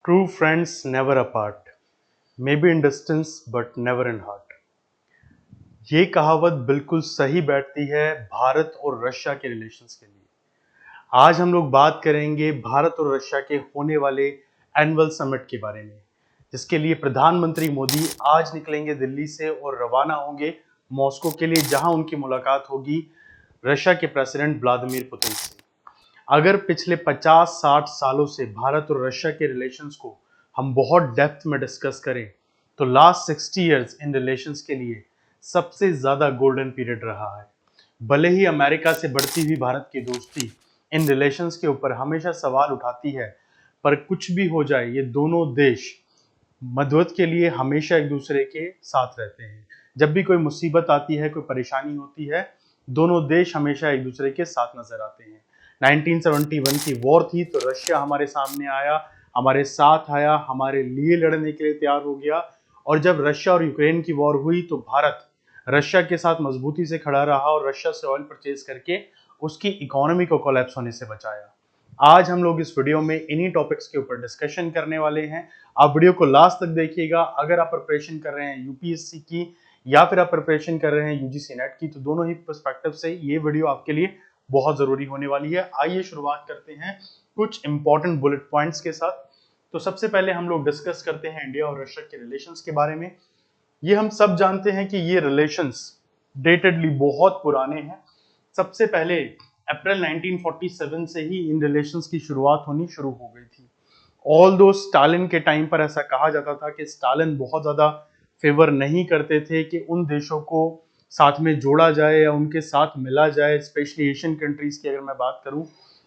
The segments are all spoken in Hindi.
True friends never apart, maybe in distance but never in heart। ये कहावत बिल्कुल सही बैठती है भारत और रशिया के रिलेशंस के लिए। आज हम लोग बात करेंगे भारत और रशिया के होने वाले एनुअल समिट के बारे में, जिसके लिए प्रधानमंत्री मोदी आज निकलेंगे दिल्ली से और रवाना होंगे मॉस्को के लिए, जहां उनकी मुलाकात होगी रशिया के प्रेसिडेंट व्लादिमीर पुतिन से। अगर पिछले 50-60 सालों से भारत और रशिया के रिलेशंस को हम बहुत डेप्थ में डिस्कस करें तो लास्ट 60 इयर्स इन रिलेशंस के लिए सबसे ज्यादा गोल्डन पीरियड रहा है। भले ही अमेरिका से बढ़ती हुई भारत की दोस्ती इन रिलेशंस के ऊपर हमेशा सवाल उठाती है, पर कुछ भी हो जाए ये दोनों देश मदद के लिए हमेशा एक दूसरे के साथ रहते हैं। जब भी कोई मुसीबत आती है, कोई परेशानी होती है, दोनों देश हमेशा एक दूसरे के साथ नजर आते हैं। 1971 की वॉर थी तो रशिया हमारे सामने आया, हमारे साथ आया, हमारे लिए लड़ने के लिए तैयार हो गया। और जब रशिया और यूक्रेन की वॉर हुई तो भारत रशिया के साथ मजबूती से खड़ा रहा और रशिया से ऑयल परचेज करके उसकी इकोनॉमी को कोलैप्स होने से बचाया। आज हम लोग इस वीडियो में इन्हीं टॉपिक्स के ऊपर डिस्कशन करने वाले हैं। आप वीडियो को लास्ट तक देखिएगा। अगर आप प्रिपरेशन कर रहे हैं यूपीएससी की या फिर आप प्रिपरेशन कर रहे हैं यूजीसी नेट की, तो दोनों ही पर्सपेक्टिव से ये वीडियो आपके लिए बहुत जरूरी होने वाली है। आइए शुरुआत करते हैं कुछ इंपॉर्टेंट बुलेट पॉइंट्स के साथ। तो सबसे पहले हम लोग डिस्कस करते हैं इंडिया और रशिया के रिलेशंस के बारे में। ये हम सब जानते हैं कि ये रिलेशंस डेटेडली बहुत पुराने हैं। सबसे पहले अप्रैल 1947 से ही इन रिलेशंस की शुरुआत होनी शुरू हो गई थी। ऑल दो स्टालिन के टाइम पर ऐसा कहा जाता था कि स्टालिन बहुत ज्यादा फेवर नहीं करते थे कि उन देशों को साथ में जोड़ा जाए या उनके साथ मिला जाए, स्पेशली एशियन कंट्रीज की अगर मैं बात करूं।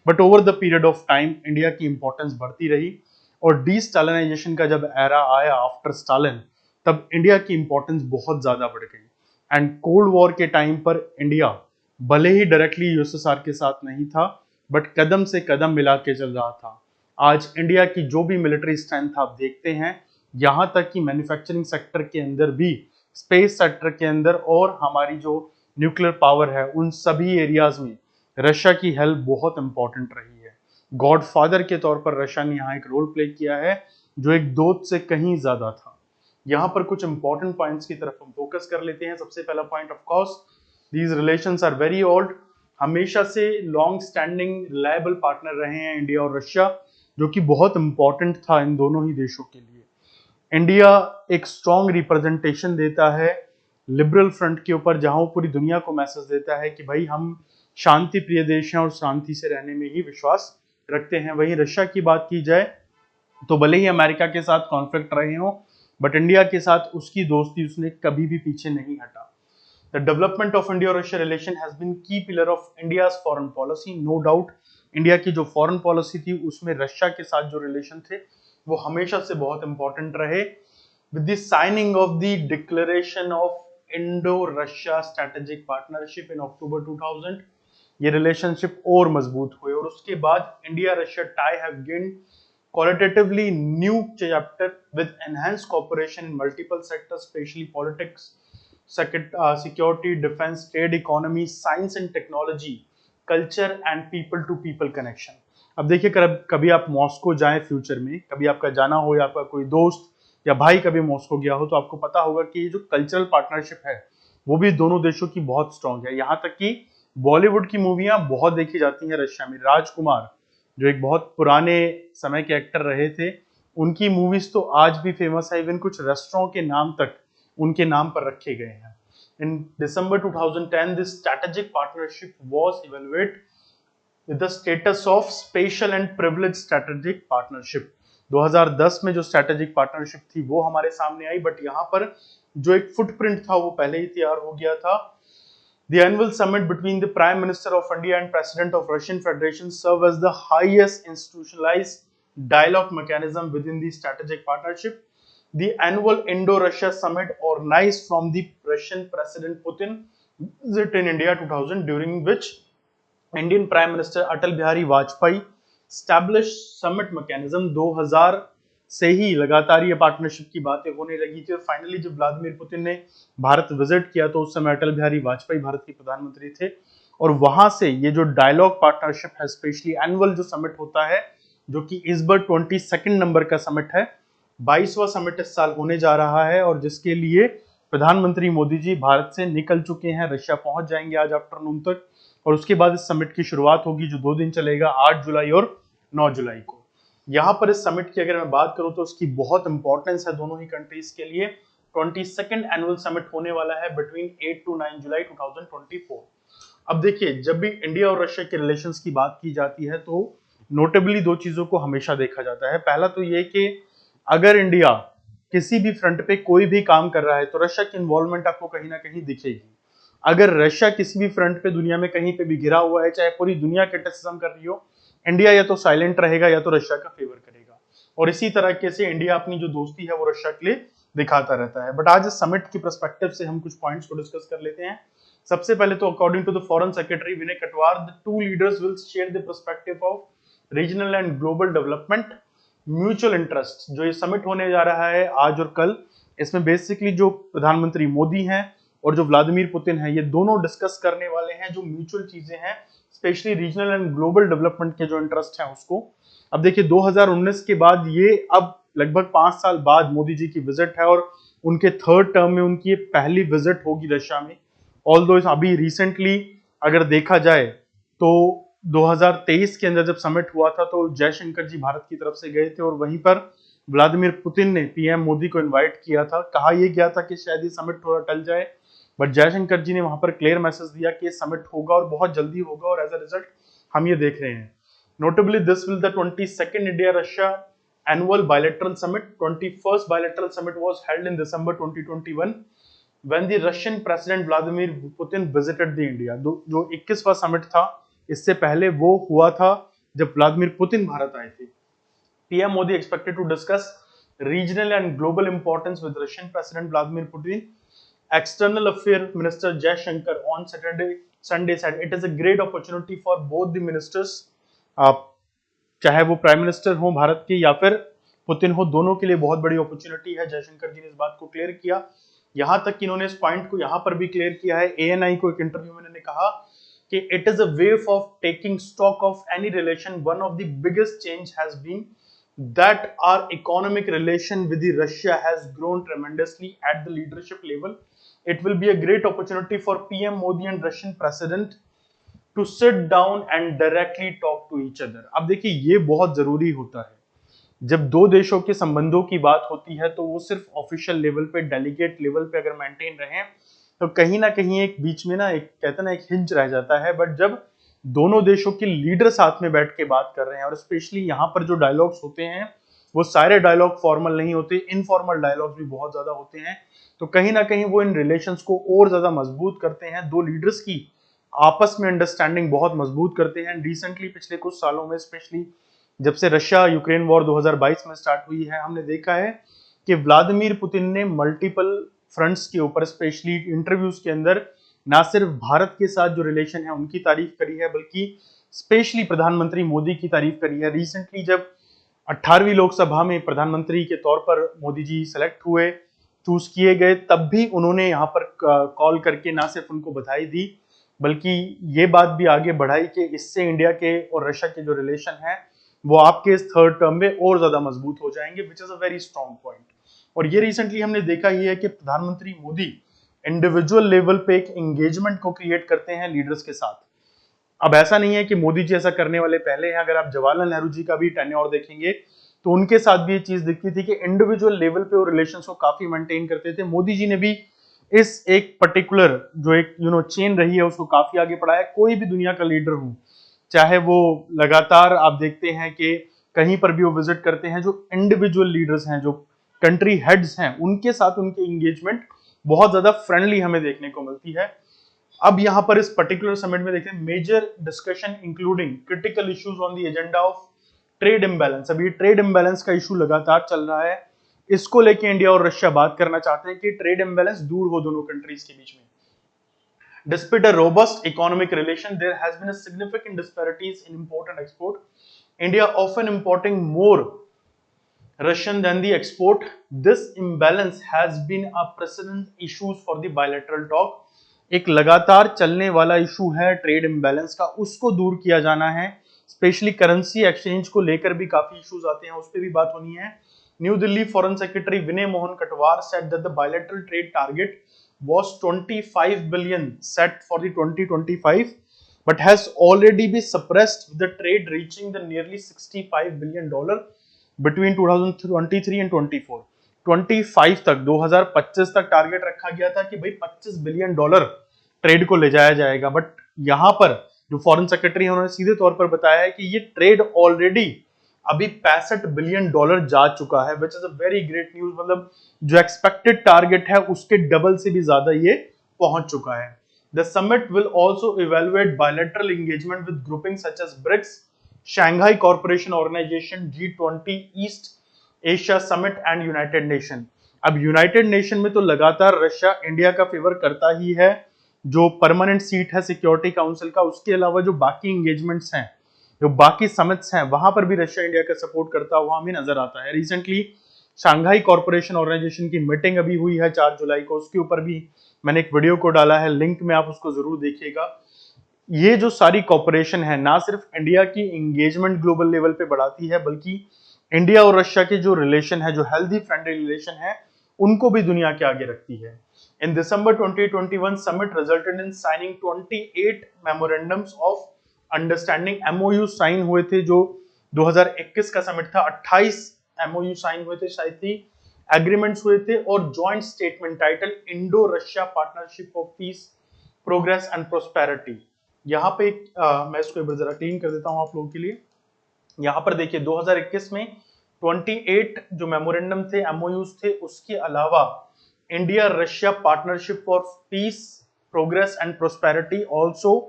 But over the period of time India की इंपॉर्टेंस बढ़ती रही और डी स्टालिनाइजेशन का जब एरा आया आफ्टर स्टालिन, तब इंडिया की इंपॉर्टेंस बहुत ज्यादा बढ़ गई। एंड कोल्ड वॉर के टाइम पर इंडिया भले ही डायरेक्टली यूएसएसआर के साथ नहीं था, बट कदम से कदम मिला के चल रहा था। आज इंडिया की जो भी मिलिट्री स्ट्रेंथ आप देखते हैं, यहां तक कि मैन्युफैक्चरिंग सेक्टर के अंदर भी, स्पेस सेक्टर के अंदर और हमारी जो न्यूक्लियर पावर है, उन सभी एरियाज में रशिया की हेल्प बहुत इंपॉर्टेंट रही है। गॉडफादर के तौर पर रशिया ने यहाँ एक रोल प्ले किया है जो एक दोस्त से कहीं ज्यादा था। यहाँ पर कुछ इंपॉर्टेंट पॉइंट्स की तरफ हम फोकस कर लेते हैं। सबसे पहला point, of course these relations are very old. हमेशा से लॉन्ग स्टैंडिंग रिलायबल पार्टनर रहे हैं इंडिया और रशिया, जो कि बहुत इंपॉर्टेंट था इन दोनों ही देशों के लिए। इंडिया एक स्ट्रॉन्ग रिप्रेजेंटेशन देता है लिबरल फ्रंट के ऊपर, जहां वो पूरी दुनिया को मैसेज देता है कि भाई हम शांति प्रिय देश हैं और शांति से रहने में ही विश्वास रखते हैं। वहीं रशिया की बात की जाए तो भले ही अमेरिका के साथ कॉन्फ्लिक्ट रहे हो, बट इंडिया के साथ उसकी दोस्ती उसने कभी भी पीछे नहीं हटा। द डेवलपमेंट ऑफ इंडिया और Russia relation has been key pillar of India's foreign policy. No doubt India की जो फॉरेन पॉलिसी थी उसमें रशिया के साथ जो रिलेशन थे वो हमेशा से बहुत इंपॉर्टेंट रहे। With the signing of the declaration of Indo Russia strategic partnership in October 2000, ये रिलेशनशिप और मजबूत हुए और उसके बाद India Russia ties have gained qualitatively new chapter with enhanced cooperation in multiple sectors, especially politics, security, defense, trade, economy, science and technology, culture and people to people connection। अब देखिए, कभी आप मॉस्को जाएं फ्यूचर में, कभी आपका जाना हो या आपका कोई दोस्त या भाई कभी मॉस्को गया हो, तो आपको पता होगा कि ये जो कल्चरल पार्टनरशिप है वो भी दोनों देशों की बहुत स्ट्रांग है। यहाँ तक कि बॉलीवुड की मूवियां बहुत देखी जाती हैं रशिया में। राजकुमार जो एक बहुत पुराने समय के एक्टर रहे थे, उनकी मूवीज तो आज भी फेमस है। इवन कुछ रेस्टोरेंट के नाम तक उनके नाम पर रखे गए हैं। इन दिसंबर 2010 this strategic partnership was evaluated with the status of special and privilege strategic partnership. 2010 में जो स्ट्रेटेजिक पार्टनरशिप थी वो हमारे सामने आई, बट यहाँ पर जो एक फुटप्रिंट था वो पहले ही तैयार हो गया था। The annual summit between the Prime Minister of India and President of Russian Federation serve as the highest institutionalized dialogue mechanism within the strategic partnership. The annual Indo-Russia Summit organized from the Russian President Putin visit in India 2000, during which Indian Prime Minister Atal Bihari Vajpayee established summit mechanism। 2000 से ही लगातार ये पार्टनरशिप की बातें होने लगी थी और फाइनली जब व्लादिमीर पुतिन ने भारत विजिट किया तो उस समय अटल बिहारी वाजपेयी भारत के प्रधानमंत्री थे। और वहां से ये जो डायलॉग पार्टनरशिप है, स्पेशली एनुअल जो समिट होता है, जो कि इस बार 22 नंबर का समिट है। 22वां समिट इस साल होने जा रहा है और जिसके लिए प्रधानमंत्री मोदी जी भारत से निकल चुके हैं, रशिया पहुंच जाएंगे आज आफ्टरनून तक और उसके बाद इस समिट की शुरुआत होगी जो 2 दिन चलेगा, 8 जुलाई और 9 जुलाई को। यहाँ पर इस समिट की अगर मैं बात करूं तो उसकी बहुत इंपॉर्टेंस है दोनों ही कंट्रीज के लिए। 22nd एनुअल समिट होने वाला है बिटवीन 8 to 9 जुलाई 2024। अब देखिए, जब भी इंडिया और रशिया के रिलेशंस की बात की जाती है तो नोटेबली दो चीजों को हमेशा देखा जाता है। पहला तो ये कि अगर इंडिया किसी भी फ्रंट पे कोई भी काम कर रहा है तो रशिया की इन्वॉल्वमेंट आपको कहीं ना कहीं दिखेगी। अगर रशिया किसी भी फ्रंट पे दुनिया में कहीं पे भी गिरा हुआ है, चाहे पूरी दुनिया क्रिटिसिज्म कर रही हो, इंडिया या तो साइलेंट रहेगा या तो रशिया का फेवर करेगा। और इसी तरीके से इंडिया अपनी जो दोस्ती है वो रशिया के लिए दिखाता रहता है। बट आज इस समिट की पर्सपेक्टिव से हम कुछ पॉइंट्स को डिस्कस कर लेते हैं। सबसे पहले तो according to the foreign secretary Vinay Katwar, the two leaders will share the perspective of regional and global development, mutual interest. जो ये समिट होने जा रहा है आज और कल, इसमें बेसिकली जो प्रधानमंत्री मोदी हैं और जो व्लादिमीर पुतिन है, ये दोनों डिस्कस करने वाले हैं जो म्यूचुअल चीजें हैं, specially regional and global development के जो इंटरेस्ट हैं उसको। अब देखिए 2019 के बाद ये अब लगभग 5 साल बाद मोदी जी की विजिट है और उनके थर्ड टर्म में उनकी ये पहली विजिट होगी रशिया में। ऑल्दो अभी रिसेंटली अगर देखा जाए तो 2023 के अंदर जब समिट हुआ था तो जयशंकर जी भारत की तरफ से गए थे और वहीं पर व्लादिमीर पुतिन ने पीएम मोदी को इनवाइट किया था। कहा यह गया था कि शायद ये समिट थोड़ा टल जाए, बट जयशंकर जी ने वहां पर क्लियर मैसेज दिया कि ये समिट होगा और बहुत जल्दी होगा और एज अ रिजल्ट हम ये देख रहे हैं। Notably, this will the 22nd India-Russia annual bilateral summit. 21st bilateral summit was held in December 2021 when the Russian President Vladimir Putin visited the India. जो 21वां समिट था, इससे पहले वो हुआ था जब व्लादिमीर पुतिन भारत आए थे। PM Modi expected to discuss regional and global importance with Russian President Vladimir Putin. External Affairs Minister Jay Shankar on Sunday said it is a great opportunity for both the ministers, चाहे वो प्राइम मिनिस्टर हो भारत के या फिर पुतिन हो, दोनों के लिए बहुत बड़ी अपॉर्चुनिटी है। जयशंकर जी ने इस बात को क्लियर किया। यहां तक कि इन्होंने इस पॉइंट को यहां पर भी क्लियर किया है। ANI को एक इंटरव्यू में इन्होंने कहा कि it is a way of taking stock of any relation. One of the biggest change has been that our economic relation with the Russia has grown tremendously at the leadership level. It will be a great opportunity for PM Modi and Russian President to sit down and directly talk to each other. अब देखिए ये बहुत जरूरी होता है। जब दो देशों के संबंधों की बात होती है तो वो सिर्फ ऑफिशियल लेवल पे, डेलीगेट लेवल पे अगर मेंटेन रहे तो कहीं ना कहीं एक बीच में ना एक कहते ना एक हिंज रह जाता है। बट जब दोनों देशों के लीडर साथ में बैठ के बात कर रहे हैं और स्पेशली यहाँ पर जो डायलॉग्स होते हैं वो सारे डायलॉग फॉर्मल नहीं होते, इनफॉर्मल डायलॉग्स भी बहुत ज्यादा होते हैं, तो कहीं ना कहीं वो इन रिलेशंस को और ज्यादा मजबूत करते हैं। दो लीडर्स की आपस में अंडरस्टैंडिंग बहुत मजबूत करते हैं। रिसेंटली पिछले कुछ सालों में, स्पेशली जब से रशिया यूक्रेन वॉर 2022 में स्टार्ट हुई है, हमने देखा है कि व्लादिमीर पुतिन ने मल्टीपल फ्रंट्स के ऊपर, स्पेशली इंटरव्यूज के अंदर, ना सिर्फ भारत के साथ जो रिलेशन है उनकी तारीफ करी है बल्कि स्पेशली प्रधानमंत्री मोदी की तारीफ करी है। रिसेंटली जब 18वीं लोकसभा में प्रधानमंत्री के तौर पर मोदी जी सेलेक्ट हुए, चूज किए गए, तब भी उन्होंने यहाँ पर कॉल करके ना सिर्फ उनको बधाई दी बल्कि ये बात भी आगे बढ़ाई कि इससे इंडिया के और रशिया के जो रिलेशन है वो आपके इस थर्ड टर्म में और ज्यादा मजबूत हो जाएंगे, which is a very strong point. और ये रिसेंटली हमने देखा ही है कि प्रधानमंत्री मोदी इंडिविजुअल लेवल पे एक एंगेजमेंट को क्रिएट करते हैं लीडर्स के साथ। अब ऐसा नहीं है कि मोदी जी ऐसा करने वाले पहले हैं। अगर आप जवाहरलाल नेहरू जी का भी टेन्योर देखेंगे तो उनके साथ भी ये चीज दिखती थी कि इंडिविजुअल लेवल पे वो रिलेशंस को काफी मेंटेन करते थे। मोदी जी ने भी इस एक पर्टिकुलर जो एक चेन रही है उसको काफी आगे बढ़ाया। कोई भी दुनिया का लीडर हो, चाहे वो लगातार आप देखते हैं कि कहीं पर भी वो विजिट करते हैं, जो इंडिविजुअल लीडर्स हैं, जो कंट्री हेड्स हैं, उनके साथ उनकी एंगेजमेंट बहुत ज्यादा फ्रेंडली हमें देखने को मिलती है। अब यहां पर इस पर्टिकुलर समिट में देखते हैं major discussion including critical issues on the agenda of trade imbalance. अभी ट्रेड इम्बैलेंस का इशू लगातार चल रहा है, इसको लेके इंडिया और रशिया बात करना चाहते हैं कि ट्रेड इम्बैलेंस दूर हो दोनों कंट्रीज के बीच में। Despite a robust economic relation, there has been a significant disparities in import and export. India often importing more Russian than the export. This imbalance has been a precedent issues for the bilateral talk. एक लगातार चलने वाला इशू है ट्रेड इम्बैलेंस का, उसको दूर किया जाना है। स्पेशली करेंसी एक्सचेंज को लेकर भी काफी इश्यूज आते हैं, उस पर भी बात होनी है। न्यू दिल्ली फॉरेन सेक्रेटरी विनय मोहन कटवार said that the bilateral trade target was 25 billion set for the 2025 but has already been suppressed with the trade reaching the nearly 65 billion dollar between 2023 and 24। 25 तक 2025 तक टारगेट रखा गया था कि भाई 25 बिलियन डॉलर ट्रेड को ले जाया जाएगा, बट यहां पर जो फॉरेन सेक्रेटरी है उन्होंने सीधे तौर पर बताया है कि ये ट्रेड ऑलरेडी अभी 65 बिलियन डॉलर जा चुका है, which is a very great news. मतलब जो एक्सपेक्टेड टारगेट है उसके डबल से भी ज्यादा ये पहुंच चुका है। The summit will also evaluate bilateral engagement with grouping such as BRICS, Shanghai corporation organisation, G20, East Asia summit and United Nation. अब यूनाइटेड नेशन में तो लगातार रशिया इंडिया का फेवर करता ही है, जो परमानेंट सीट है सिक्योरिटी काउंसिल का, उसके अलावा जो बाकी एंगेजमेंट्स हैं, जो बाकी समिट्स हैं, वहां पर भी रशिया इंडिया का सपोर्ट करता हुआ हमें नजर आता है। रिसेंटली शंघाई कॉर्पोरेशन ऑर्गेनाइजेशन की मीटिंग अभी हुई है 4 जुलाई को, उसके ऊपर भी मैंने एक वीडियो को डाला है, लिंक में आप उसको जरूर देखिएगा। ये जो सारी कॉर्पोरेशन है ना सिर्फ इंडिया की एंगेजमेंट ग्लोबल लेवल पे बढ़ाती है, बल्कि इंडिया और रशिया के जो रिलेशन है, जो हेल्दी फ्रेंडली रिलेशन है, उनको भी दुनिया के आगे रखती है। In December 2021 summit resulted in signing 28 memorandums of understanding, MOU sign हुए थे। जो 2021 का समिट था, 28 MOU साइन हुए थे, शायद ही एग्रीमेंट्स हुए थे, और joint statement title Indo Russia partnership for piece, progress and prosperity. यहाँ पे मैं इसको एक बार जरा क्लीन कर देता हूं आप लोगों के लिए। यहाँ पर देखिए 2021 में 28 जो मेमोरेंडम थे, MOUs थे, उसके अलावा India Russia partnership for piece, progress and prosperity also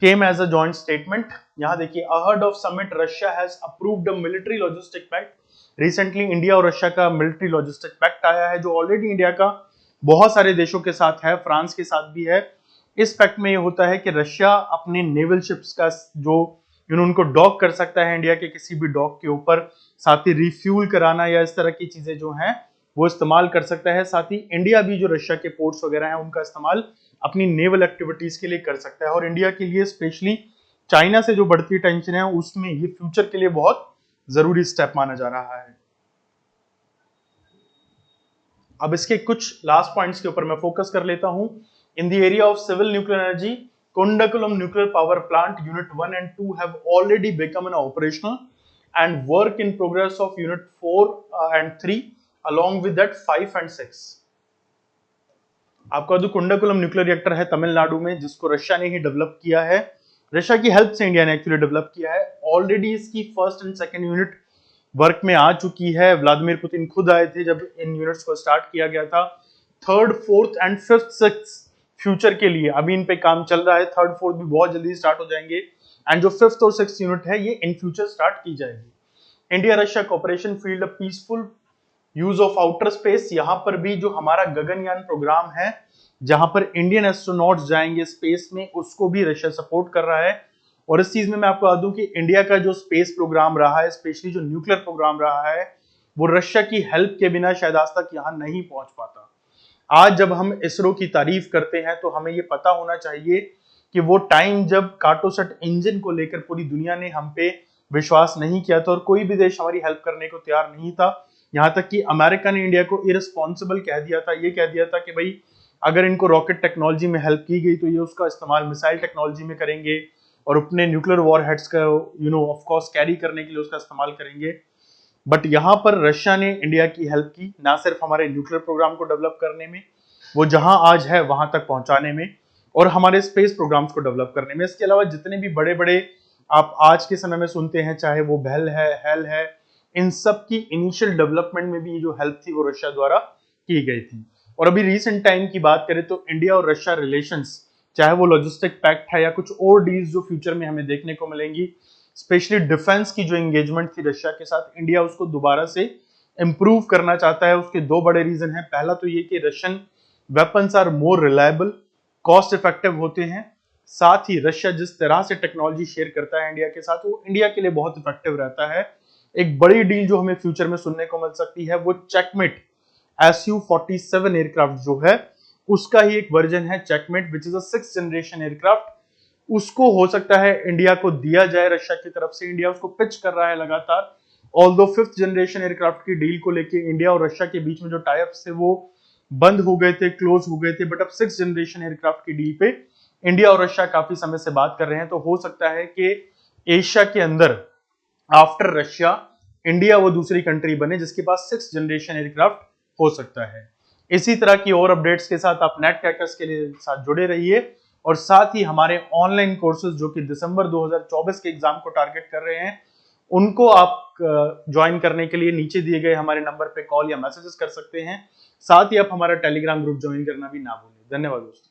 came as a joint statement। यहां देखिए ahead of summit Russia has approved a military logistic pact। Recently India और रशिया का मिलिट्री लॉजिस्टिक पैक्ट आया है, जो ऑलरेडी इंडिया का बहुत सारे देशों के साथ है, फ्रांस के साथ भी है। इस पैक्ट में ये होता है कि रशिया अपने नेवल शिप्स का जो उनको डॉक कर सकता है इंडिया के किसी भी डॉक के ऊपर, साथ ही रिफ्यूल कराना या इस तरह की चीजें जो हैं वो इस्तेमाल कर सकता है। साथ ही इंडिया भी जो रशिया के पोर्ट्स वगैरह हैं उनका इस्तेमाल अपनी नेवल एक्टिविटीज के लिए कर सकता है। और इंडिया के लिए स्पेशली चाइना से जो बढ़ती टेंशन है उसमें ये फ्यूचर के लिए बहुत जरूरी स्टेप माना जा रहा है। अब इसके कुछ लास्ट पॉइंट्स के ऊपर मैं फोकस कर लेता हूं। In the area of civil nuclear energy, Kondakulam nuclear power plant unit 1 and 2 have already become operational, and work in progress of unit 4 and 3 along with that 5 and 6। आपका जो कुंडाकुलम न्यूक्लियर रिएक्टर है तमिलनाडु में, जिसको रशिया ने ही डेवलप किया है, रशिया की हेल्प से इंडिया ने एक्चुअली डेवलप किया है। ऑलरेडी इसकी first and second unit work में आ चुकी है। व्लादिमीर पुतिन खुद आए थे जब इन यूनिट्स को स्टार्ट किया गया था। Third, fourth and fifth, sixth future के लिए अभी इन पे काम चल रहा है। थर्ड फोर्थ भी बहुत जल्दी स्टार्ट हो जाएंगे, एंड जो फिफ्थ और सिक्स्थ यूनिट है ये इन फ्यूचर स्टार्ट की जाएगी। India Russia cooperation field a peaceful use of outer space, यहां पर भी जो हमारा गगनयान प्रोग्राम है, जहां पर इंडियन एस्ट्रोनॉट्स जाएंगे स्पेस में, उसको भी रशिया सपोर्ट कर रहा है। और इस चीज में मैं आपको बता दूं कि इंडिया का जो स्पेस प्रोग्राम रहा है, स्पेशली जो न्यूक्लियर प्रोग्राम रहा है, वो रशिया की हेल्प के बिना शायद आज तक यहां नहीं पहुंच पाता। आज जब हम इसरो की तारीफ करते हैं तो हमें ये पता होना चाहिए कि वो टाइम जब कार्टोसैट इंजन को लेकर पूरी दुनिया ने हम पे विश्वास नहीं किया था और कोई भी देश हमारी हेल्प करने को तैयार नहीं था। यहां तक कि अमेरिका ने इंडिया को इररिस्पॉन्सिबल कह दिया था, ये कह दिया था कि भाई अगर इनको रॉकेट टेक्नोलॉजी में हेल्प की गई तो ये उसका इस्तेमाल मिसाइल टेक्नोलॉजी में करेंगे और अपने न्यूक्लियर वॉरहेड्स का ऑफ कोर्स कैरी करने के लिए उसका इस्तेमाल करेंगे। बट यहां पर रशिया ने इंडिया की हेल्प की, ना सिर्फ हमारे न्यूक्लियर प्रोग्राम को डेवलप करने में, वो जहां आज है वहां तक पहुंचाने में, और हमारे स्पेस प्रोग्राम्स को डेवलप करने में। इसके अलावा जितने भी बड़े बड़े आप आज के समय में सुनते हैं, चाहे वो बेल है, हेल है, इन सब की इनिशियल डेवलपमेंट में भी जो हेल्प थी वो रशिया द्वारा की गई थी। और अभी रिसेंट टाइम की बात करें तो इंडिया और रशिया रिलेशंस, चाहे वो लॉजिस्टिक पैक्ट है या कुछ और डील्स जो फ्यूचर में हमें देखने को मिलेंगी, स्पेशली डिफेंस की जो एंगेजमेंट थी रशिया के साथ, इंडिया उसको दोबारा से इंप्रूव करना चाहता है। उसके दो बड़े रीजन हैं। पहला तो ये कि Russian weapons are more reliable, cost effective होते हैं, साथ ही रशिया जिस तरह से टेक्नोलॉजी शेयर करता है इंडिया के साथ, वो इंडिया के लिए बहुत इफेक्टिव रहता है। एक बड़ी डील जो हमें फ्यूचर में सुनने को मिल सकती है वो चेकमेट Su-47 एयरक्राफ्ट जो है, उसका ही एक वर्जन है checkmate, which is a 6th generation aircraft. उसको हो सकता है इंडिया को दिया जाए रशिया की तरफ से। इंडिया उसको पिच कर रहा है लगातार। ऑल्दो 5th जनरेशन एयरक्राफ्ट की डील को लेके इंडिया और रशिया के बीच में जो टाइप्स थे वो बंद हो गए थे, क्लोज हो गए थे, बट अब 6th जनरेशन एयरक्राफ्ट की डील पे इंडिया और रशिया काफी समय से बात कर रहे हैं। तो हो सकता है कि एशिया के अंदर आफ्टर रशिया इंडिया वो दूसरी कंट्री बने जिसके पास 6th जनरेशन एयरक्राफ्ट हो सकता है। इसी तरह की और अपडेट्स के साथ आप नेट क्रैकर्स के लिए साथ जुड़े रहिए, और साथ ही हमारे ऑनलाइन कोर्सेज जो कि दिसंबर 2024 के एग्जाम को टारगेट कर रहे हैं, उनको आप ज्वाइन करने के लिए नीचे दिए गए हमारे नंबर पे कॉल या मैसेजेस कर सकते हैं। साथ ही आप हमारा टेलीग्राम ग्रुप ज्वाइन करना भी ना भूलें। धन्यवाद दोस्तों।